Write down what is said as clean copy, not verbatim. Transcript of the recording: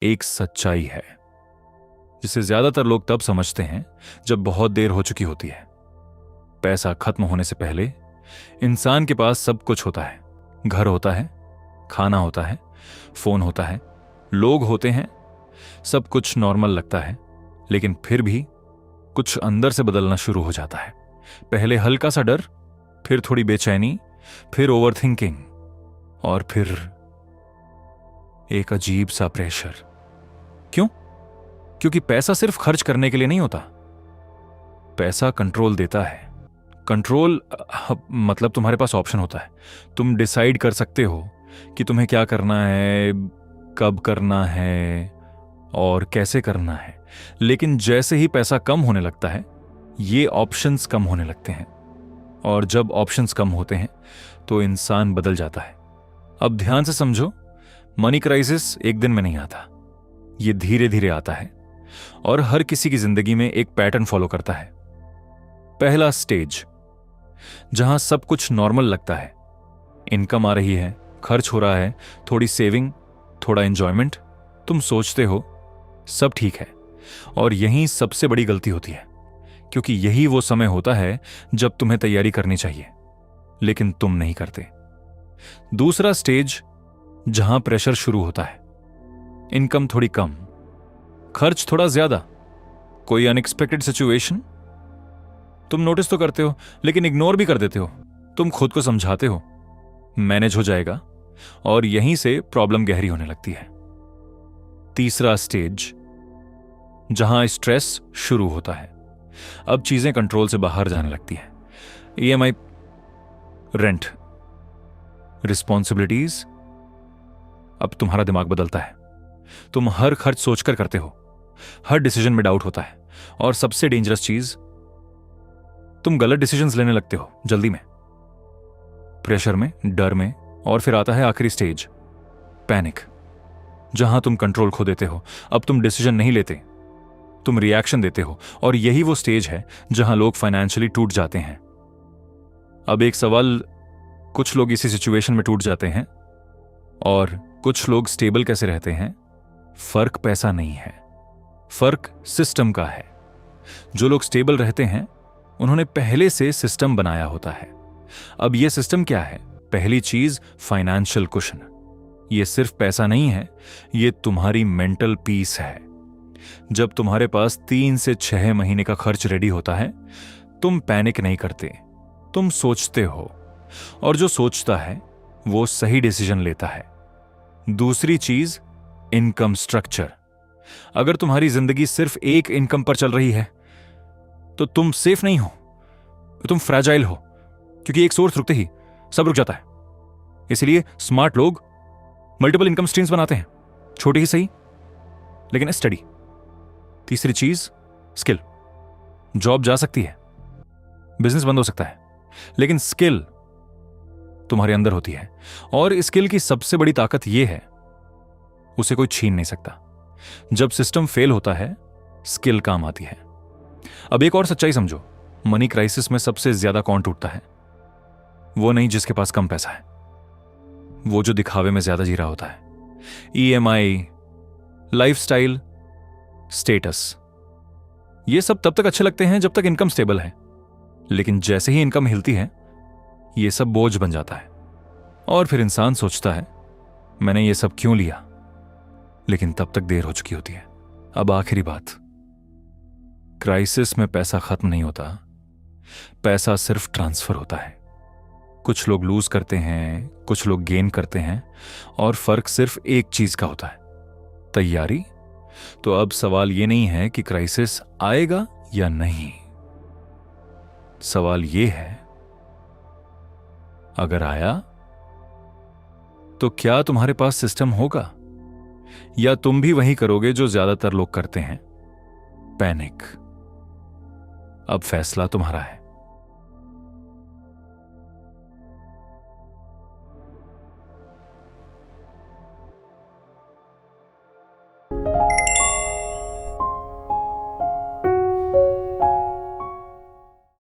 एक सच्चाई है जिसे ज्यादातर लोग तब समझते हैं जब बहुत देर हो चुकी होती है। पैसा खत्म होने से पहले इंसान के पास सब कुछ होता है। घर होता है, खाना होता है, फोन होता है, लोग होते हैं, सब कुछ नॉर्मल लगता है। लेकिन फिर भी कुछ अंदर से बदलना शुरू हो जाता है। पहले हल्का सा डर, फिर थोड़ी बेचैनी, फिर ओवरथिंकिंग, और फिर एक अजीब सा प्रेशर। क्यों? क्योंकि पैसा सिर्फ खर्च करने के लिए नहीं होता। पैसा कंट्रोल देता है। कंट्रोल मतलब तुम्हारे पास ऑप्शन होता है। तुम डिसाइड कर सकते हो कि तुम्हें क्या करना है, कब करना है और कैसे करना है। लेकिन जैसे ही पैसा कम होने लगता है, ये ऑप्शंस कम होने लगते हैं। और जब ऑप्शंस कम होते हैं तो इंसान बदल जाता है। अब ध्यान से समझो, मनी क्राइसिस एक दिन में नहीं आता। ये धीरे धीरे आता है और हर किसी की जिंदगी में एक पैटर्न फॉलो करता है। पहला स्टेज, जहां सब कुछ नॉर्मल लगता है। इनकम आ रही है, खर्च हो रहा है, थोड़ी सेविंग, थोड़ा एंजॉयमेंट। तुम सोचते हो सब ठीक है। और यही सबसे बड़ी गलती होती है, क्योंकि यही वो समय होता है जब तुम्हें तैयारी करनी चाहिए, लेकिन तुम नहीं करते। दूसरा स्टेज, जहां प्रेशर शुरू होता है। इनकम थोड़ी कम, खर्च थोड़ा ज्यादा, कोई अनएक्सपेक्टेड सिचुएशन। तुम नोटिस तो करते हो लेकिन इग्नोर भी कर देते हो। तुम खुद को समझाते हो मैनेज हो जाएगा, और यहीं से प्रॉब्लम गहरी होने लगती है। तीसरा स्टेज, जहां स्ट्रेस शुरू होता है। अब चीजें कंट्रोल से बाहर जाने लगती हैं। EMI, rent, responsibilities. अब तुम्हारा दिमाग बदलता है। तुम हर खर्च सोचकर करते हो, हर डिसीजन में डाउट होता है, और सबसे डेंजरस चीज, तुम गलत डिसीजंस लेने लगते हो जल्दी में, प्रेशर में, डर में। और फिर आता है आखिरी स्टेज, पैनिक, जहां तुम कंट्रोल खो देते हो। अब तुम डिसीजन नहीं लेते, तुम रिएक्शन देते हो। और यही वो स्टेज है जहां लोग फाइनेंशियली टूट जाते हैं। अब एक सवाल, कुछ लोग इसी सिचुएशन में टूट जाते हैं और कुछ लोग स्टेबल कैसे रहते हैं? फर्क पैसा नहीं है, फर्क सिस्टम का है। जो लोग स्टेबल रहते हैं उन्होंने पहले से सिस्टम बनाया होता है। अब यह सिस्टम क्या है? पहली चीज, फाइनेंशियल कुशन। यह सिर्फ पैसा नहीं है, यह तुम्हारी मेंटल पीस है। जब तुम्हारे पास 3 से 6 महीने का खर्च रेडी होता है, तुम पैनिक नहीं करते, तुम सोचते हो। और जो सोचता है वो सही डिसीजन लेता है। दूसरी चीज, इनकम स्ट्रक्चर। अगर तुम्हारी जिंदगी सिर्फ एक इनकम पर चल रही है तो तुम सेफ नहीं हो, तुम फ्रैजाइल हो, क्योंकि एक सोर्स रुकते ही सब रुक जाता है। इसलिए स्मार्ट लोग मल्टीपल इनकम स्ट्रीम्स बनाते हैं, छोटी ही सही लेकिन स्टडी। तीसरी चीज, स्किल। जॉब जा सकती है, बिजनेस बंद हो सकता है, लेकिन स्किल तुम्हारे अंदर होती है। और स्किल की सबसे बड़ी ताकत यह है, उसे कोई छीन नहीं सकता। जब सिस्टम फेल होता है, स्किल काम आती है। अब एक और सच्चाई समझो, मनी क्राइसिस में सबसे ज्यादा कौन टूटता है? वो नहीं जिसके पास कम पैसा है, वो जो दिखावे में ज्यादा जी रहा होता है। ईएमआई, लाइफस्टाइल, स्टेटस, ये सब तब तक अच्छे लगते हैं जब तक इनकम स्टेबल है, लेकिन जैसे ही इनकम हिलती है ये सब बोझ बन जाता है। और फिर इंसान सोचता है मैंने ये सब क्यों लिया, लेकिन तब तक देर हो चुकी होती है। अब आखिरी बात, क्राइसिस में पैसा खत्म नहीं होता, पैसा सिर्फ ट्रांसफर होता है। कुछ लोग लूज करते हैं, कुछ लोग गेन करते हैं, और फर्क सिर्फ एक चीज का होता है, तैयारी। तो अब सवाल यह नहीं है कि क्राइसिस आएगा या नहीं, सवाल यह है अगर आया तो क्या तुम्हारे पास सिस्टम होगा, या तुम भी वही करोगे जो ज्यादातर लोग करते हैं, पैनिक। अब फैसला तुम्हारा है।